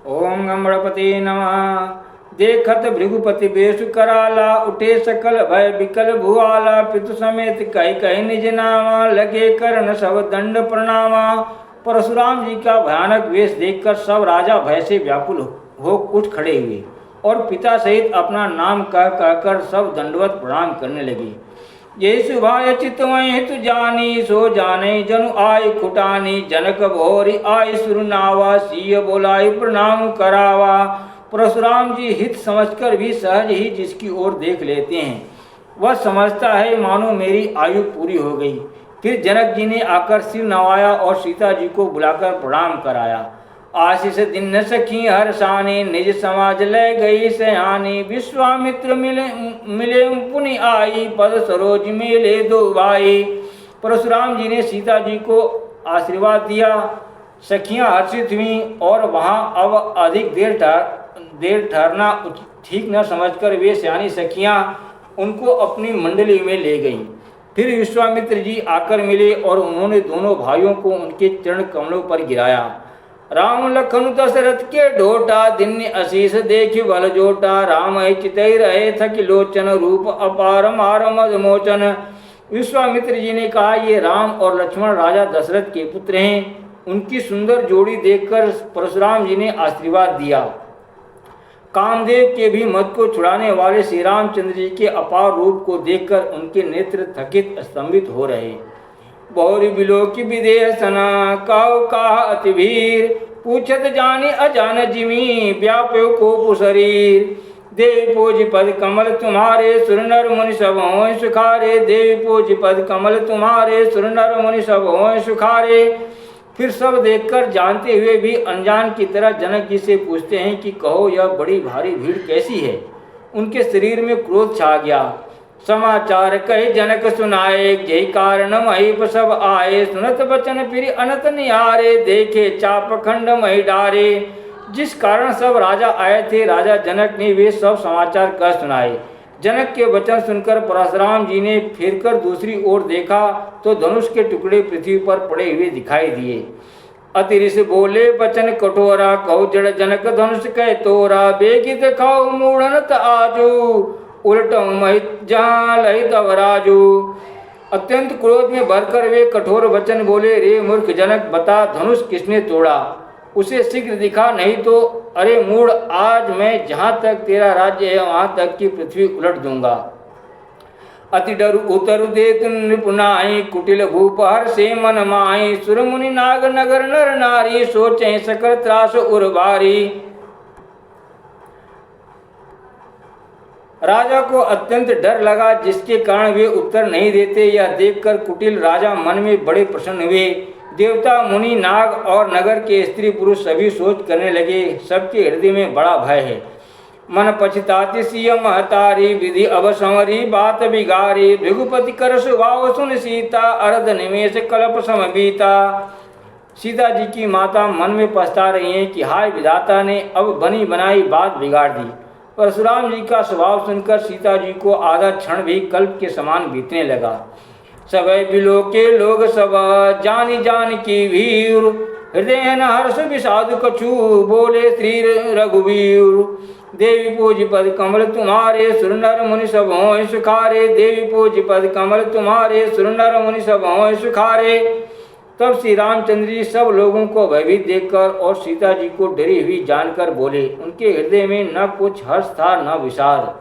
ओम गणपति नमः। देखत भृगुपति बेसु कराला, उठे सकल भय विकल भुआला। पितु समेत कही कही निज नामा, लगे करण सब दंड प्रणामा। परशुराम जी का भयानक वेश देखकर सब राजा भय से व्याकुल हो उठ खड़े हुए और पिता सहित अपना नाम कह कहकर सब दंडवत प्रणाम करने लगे। ये सुभाय चितवय हित जानी, सो जाने जनु आय खुटानी। जनक भोरी आय सुरनावा, सिय बोलाई प्रणाम करावा। परशुराम जी हित समझकर भी सहज ही जिसकी ओर देख लेते हैं, वह समझता है मानो मेरी आयु पूरी हो गई। फिर जनक जी ने आकर सिर नवाया और सीता जी को बुलाकर प्रणाम कराया। आशीष दिन सखी हर्षानी, निज समाज ले गई सयानी। विश्वामित्र मिले पुनि आई, पद सरोज मिले दो भाई। परशुराम जी ने सीता जी को आशीर्वाद दिया। सखियां हर्षित हुई और वहां अब अधिक देर ठहरना ठीक न समझकर वे सयानी सखियां उनको अपनी मंडली में ले गईं। फिर विश्वामित्र जी आकर मिले और उन्होंने दोनों भाइयों को उनके चरण कमलों पर गिराया। राम लखन दशरथ के ढोटा, दिन अशीष देख बल जोटा। राम चितई रहे थक लोचन, रूप अपार मार मद मोचन। विश्वामित्र जी ने कहा, ये राम और लक्ष्मण राजा दशरथ के पुत्र हैं। उनकी सुंदर जोड़ी देखकर परशुराम जी ने आशीर्वाद दिया। कामदेव के भी मद को छुड़ाने वाले श्री रामचंद्र जी के अपार रूप को देखकर उनके नेत्र थकित स्तंभित हो रहे। बहुरी बिलो की विदेशना, काउ कहा अति वीर। पूछत जाने अजान जिमी, व्याप्यो को शरीर। देवी पूज पद कमल तुम्हारे, सुर नर मुनि सब हों सुखारे। देवी पूज पद कमल तुम्हारे, सुर नर मुनि सब हों सुखारे। फिर सब देखकर जानते हुए भी अनजान की तरह जनक जी से पूछते हैं कि कहो यह बड़ी भारी भीड़ कैसी है। उनके शरीर में क्रोध छा गया। समाचार कहे जनक सुनाए, यही कारण महीप सब आए। सुनत बचन फिर अनत निहारे, देखे चाप खंड मही डारे। जिस कारण सब राजा आए थे, राजा जनक ने वे सब समाचार कह सुनाए। जनक के वचन सुनकर परशुराम जी ने फिरकर दूसरी ओर देखा तो धनुष के टुकड़े पृथ्वी पर पड़े हुए दिखाई दिए। अतिरिस बोले बचन कठोरा, कहो जड़ जनक धनुष कह तोरा। बेगित खाओ मूढ़नत आजू, उल्टो महित जहाँ लहित अवराजू। अत्यंत क्रोध में भरकर वे कठोर वचन बोले, रे मूर्ख जनक, बता धनुष किसने तोड़ा? उसे शीघ्र दिखा, नहीं तो अरे मूढ़, आज मैं जहाँ तक तेरा राज्य है वहाँ तक की पृथ्वी उलट दूंगा। अति डर उतर दे नृपुनाई, कुटिल भूप हर से मन माई। सुर मुनि नाग नगर नर नारी, सोचे सकल त्रास उर्वारी। राजा को अत्यंत डर लगा, जिसके कारण वे उत्तर नहीं देते। यह देखकर कुटिल राजा मन में बड़े प्रसन्न हुए। देवता मुनि नाग और नगर के स्त्री पुरुष सभी सोच करने लगे, सबके हृदय में बड़ा भय है। मन पछताती सिय महतारी, विधि अब संवरी बात बिगारी। भृगुपति कर सुभाव सुन सीता, अर्ध निमेष कल्प सम बीता। सीता जी की माता मन में पछता रही हैं कि हाय विधाता ने अब बनी बनाई बात बिगाड़ दी। परशुराम जी का स्वभाव सुनकर सीता जी को आधा क्षण भी कल्प के समान बीतने लगा। सबै बिलो के लोग सब, जानी जान की वीर। हृदय न हर्ष विषाद कछु, बोले श्री रघुवीर। देवी पूज पद कमल तुम्हारे, सुर नर मुनि सब हों सुखारे। देवी पूज पद कमल तुम्हारे, सुर नर मुनि सब हों सुखारे। तब श्री रामचंद्र जी सब लोगों को भयभीत देखकर और सीता जी को डरी हुई जानकर बोले। उनके हृदय में न कुछ हर्ष था न विषाद।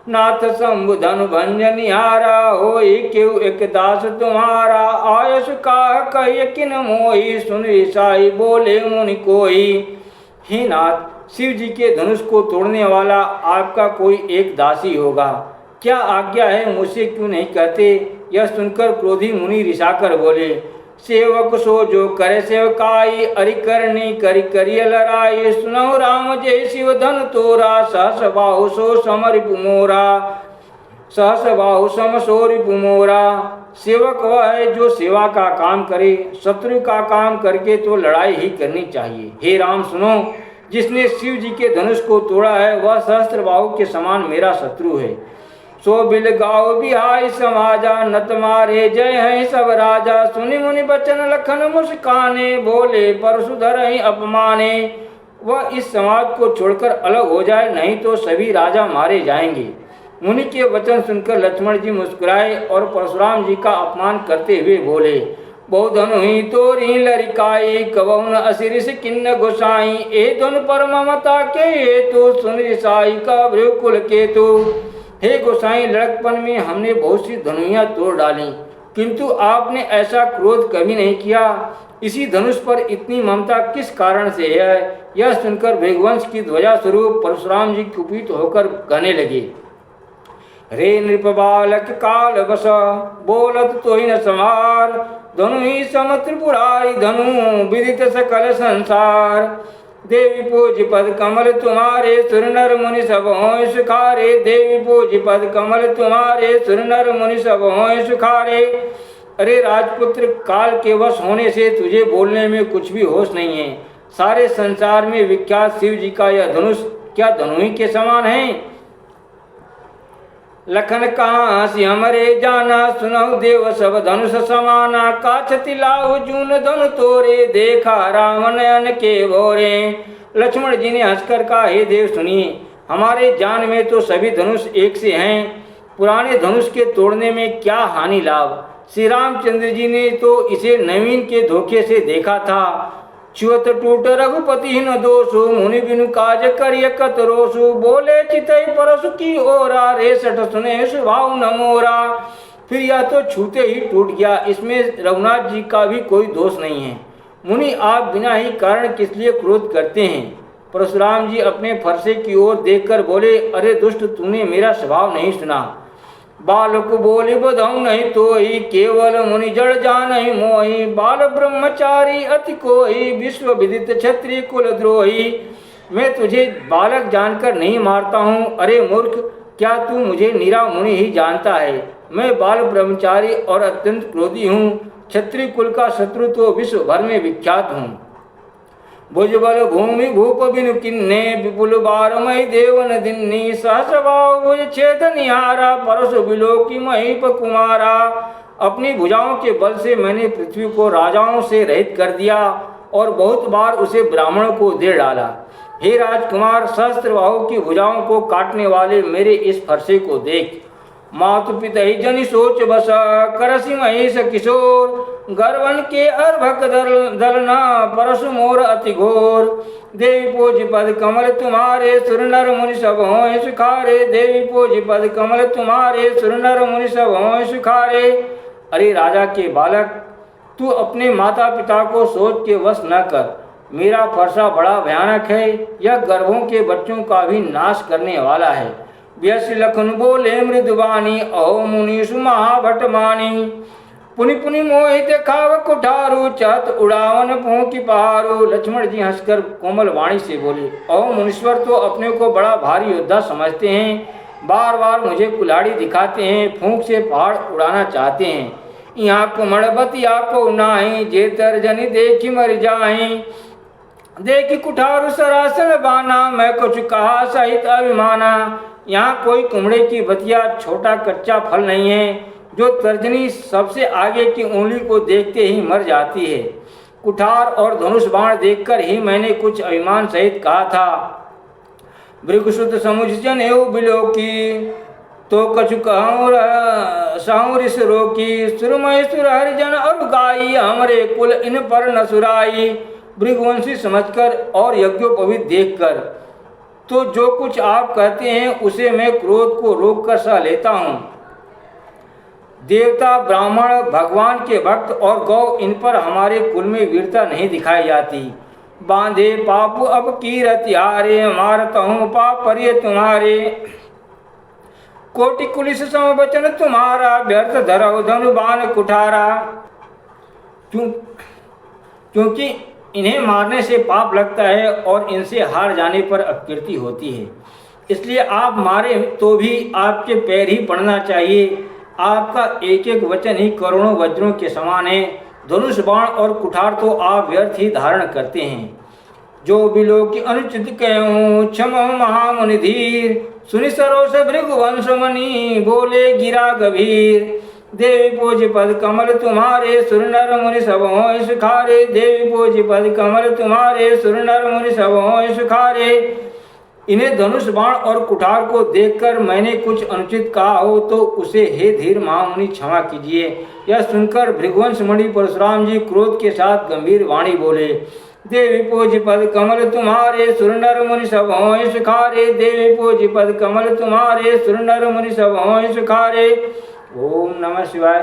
नाथ शंभु धनु भंजन निहारा, हो क्यों एक दास तुम्हारा। आयस का कह किन मोही, सुन ईसाई बोले मुनि कोई। हे नाथ, शिव जी के धनुष को तोड़ने वाला आपका कोई एक दासी होगा, क्या आज्ञा है, मुझसे क्यों नहीं कहते? यह सुनकर क्रोधी मुनि रिसाकर बोले, सेवक सो जो करे सेवकाई। अरि करनी करि करिय लड़ाई, सुनो राम जय शिव धन तोरा। सहस बाहु सो समरिपु मोरा, सहस बाहु सम सोरिपु मोरा। सेवक वह है जो सेवा का काम करे, शत्रु का काम करके तो लड़ाई ही करनी चाहिए। हे राम सुनो, जिसने शिव जी के धनुष को तोड़ा है वह सहस्त्र बाहु के समान मेरा शत्रु है। सो बिल गाओ बिहाई समाजा, नत मारे जय है सब राजा। सुनि मुनि बचन लखन मुस्काने, बोले परशुधर ही अपमाने। वह इस समाज को छोड़कर अलग हो जाए, नहीं तो सभी राजा मारे जाएंगे। मुनि के वचन सुनकर लक्ष्मण जी मुस्कुराए और परशुराम जी का अपमान करते हुए बोले, बहु धनु ही तोरी लरिकाई, कबहु न असिरिस किन्न गोसाई, ए धन पर ममता के हेतु, सुन रिसाई का भृकुल केतु। हे गोसाई, लड़कपन में हमने बहुत सी धनुइयाँ तोड़ डाली, किंतु आपने ऐसा क्रोध कभी नहीं किया। इसी धनुष पर इतनी ममता किस कारण से है? यह सुनकर भृगुवंश की ध्वजा स्वरूप परशुराम जी कुपित होकर कहने लगे, रे नृप बालक काल बस, बोलत तो ही न समार, धनु ही सम त्रिपुरारी धनु, विदित सकल संसार। देवी पूज पद कमल तुम्हारे, सुर नर मुनि सब होय सुखारे, देवी पूज पद कमल तुम्हारे, सुर नर मुनि सब होय सुखारे। अरे राजपुत्र, काल के वश होने से तुझे बोलने में कुछ भी होश नहीं है। सारे संसार में विख्यात शिव जी का यह धनुष क्या धनुही के समान है? लखन कहाँ से हमरे जाना, सुनहु देव सब धनुष समाना, काछति लाहु जून धनु तोरे, देखा राम नयन के भोरे। लक्ष्मण जी ने हंसकर कहा, हे देव सुनिए, हमारे जान में तो सभी धनुष एक से हैं, पुराने धनुष के तोड़ने में क्या हानि लाभ। श्री रामचंद्र जी ने तो इसे नवीन के धोखे से देखा था। च्युत टूट रघुपति न दोषु, मुनि बिनु काज करिय कत रोसु, बोले चितई परसु की ओरा, रे सठ सुने सुभाव न मोरा। फिर यह तो छूते ही टूट गया, इसमें रघुनाथ जी का भी कोई दोष नहीं है। मुनि, आप बिना ही कारण किस लिए क्रोध करते हैं? परशुराम जी अपने फरसे की ओर देखकर बोले, अरे दुष्ट, तूने मेरा स्वभाव नहीं सुना। बालक बोली बधऊ नहीं तोई, केवल मुनि जड़ जानहि मोहि, बाल ब्रह्मचारी अति कोई, विश्व विदित क्षत्रिय कुल द्रोही। मैं तुझे बालक जानकर नहीं मारता हूँ। अरे मूर्ख, क्या तू मुझे नीरा मुनि ही जानता है? मैं बाल ब्रह्मचारी और अत्यंत क्रोधी हूँ। क्षत्रिय कुल का शत्रु तो विश्व भर में विख्यात हूँ। भुजबल भूमि भूप बिनु किन्ने, विपुल बारमय देवन दिन्नी, सहस्रभाव भुज छेद निहारा, परसु बिलोकी महीप कुमारा। अपनी भुजाओं के बल से मैंने पृथ्वी को राजाओं से रहित कर दिया और बहुत बार उसे ब्राह्मणों को दे डाला। हे राजकुमार, सहस्त्रबाहु की भुजाओं को काटने वाले मेरे इस फरसे को देख। मातु पिता ही जनि सोच बस, करसी महेश किशोर, गर्वन के अर्भक दलना, परशु मोर अति घोर। देवी पूज पद कमल तुम्हारे, सुर नर मुनि सब होय सुखारे, देवी पूज पद कमल तुम्हारे, सुर नर मुनि सब होय सुखारे। अरे राजा के बालक, तू अपने माता पिता को सोच के वश न कर। मेरा फरसा बड़ा भयानक है, यह गर्भों के बच्चों का भी नाश करने वाला है। व्यस लखन बोले मृदुवानी, अहो मुनीषु महाभट मानी, पुनि पुनि मोहित खाव कुठारू, चत उड़ावन फूंकी पहारू। लक्ष्मण जी हंसकर कोमल वाणी से बोले, अहो मुनीश्वर तो अपने को बड़ा भारी योद्धा समझते हैं, बार बार मुझे कुल्हाड़ी दिखाते हैं, फूंक से पहाड़ उड़ाना चाहते हैं। यहाँ कुमड़बतिया को नाही, जे तर्जनी देखी मर जाए, देखी कुठारू सरासन बाना, मैं कुछ कहा सहित अभिमाना। यहाँ कोई कुमड़े की बतिया छोटा कच्चा फल नहीं है, जो तर्जनी सबसे आगे की उंगली को देखते ही मर जाती है। कुठार और धनुष बाण देखकर ही मैंने कुछ अभिमान सहित कहा था। भृगुसुत समुझ जनेऊ बिलोकी, तो कछु कहूँ सहूरिस रोकी, सुरमय सुर हरिजन और गाई, हमरे कुल इन पर न सुराई। भृगुवंशी समझकर और यज्ञोपवीत देखकर तो जो कुछ आप कहते हैं उसे मैं क्रोध को रोक कर सह लेता हूँ। देवता, ब्राह्मण, भगवान के भक्त और गौ, इन पर हमारे कुल में वीरता नहीं दिखाई जाती। बांधे पापु अब कीरति हारे, मारता हूँ पाप परिय तुम्हारे, कोटि कुलिस सम वचन तुम्हारा, व्यर्थ धरौ धनु बाण कुठारा। क्योंकि इन्हें मारने से पाप लगता है और इनसे हार जाने पर अपकीर्ति होती है, इसलिए आप मारे तो भी आपके पैर ही पड़ना चाहिए। आपका एक एक वचन ही करोड़ों वज्रों के समान है। धनुष बाण और कुठार तो आप व्यर्थ ही धारण करते हैं। जो बिलो की अनुचित कहूँ, क्षम महामुनि धीर, सुनि सरोस भृगुवंश मणि, बोले गिरा गभीर। देवी पूज पद कमल तुम्हारे, सुर नर मुनि सब हों सुखारे। देवी पूज पद कमल तुम्हारे, सुर नर मुनि सब हों सुखारे। इन्हें धनुष बाण और कुठार को देखकर मैंने कुछ अनुचित कहा हो तो उसे हे धीर महामुनि क्षमा कीजिए। यह सुनकर भृगुवंश मणि परशुराम जी क्रोध के साथ गंभीर वाणी बोले, देवी पूज पद कमल तुम्हारे, सुर नर मुनि सब हों सुखारे। देवी पूज पद कमल तुम्हारे, सुर नर मुनि सब हों सुखारे। ओम नमः शिवाय।